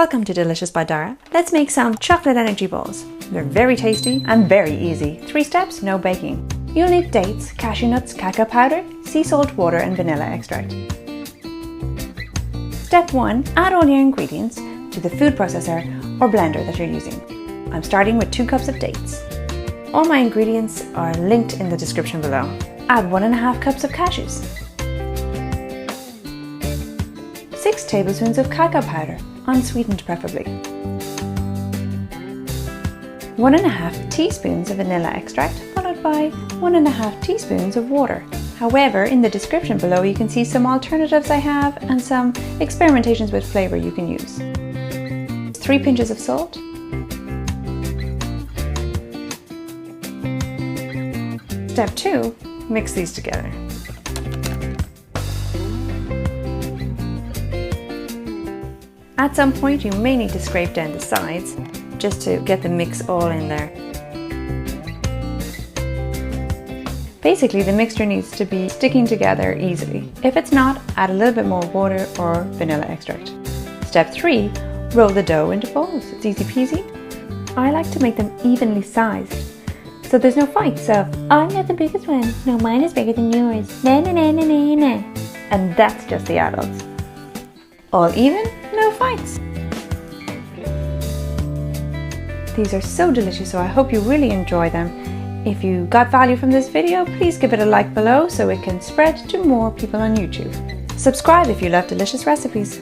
Welcome to Delicious by Dara. Let's make some chocolate energy balls. They're very tasty and very easy. 3 steps, no baking. You'll need dates, cashew nuts, cacao powder, sea salt, water and vanilla extract. Step 1. Add all your ingredients to the food processor or blender that you're using. I'm starting with 2 cups of dates. All my ingredients are linked in the description below. Add 1.5 cups of cashews. 6 tablespoons of cacao powder, unsweetened preferably. 1.5 teaspoons of vanilla extract, followed by 1.5 teaspoons of water. However, in the description below you can see some alternatives I have and some experimentations with flavour you can use. 3 pinches of salt. Step 2. Mix these together. At some point you may need to scrape down the sides just to get the mix all in there. Basically the mixture needs to be sticking together easily. If it's not, add a little bit more water or vanilla extract. Step 3. Roll the dough into balls. It's easy peasy. I like to make them evenly sized, so there's no fights of, I got the biggest one, no mine is bigger than yours, na na na na na na. And that's just the adults. All even, no fights. These are so delicious, so I hope you really enjoy them. If you got value from this video, please give it a like below so it can spread to more people on YouTube. Subscribe if you love delicious recipes.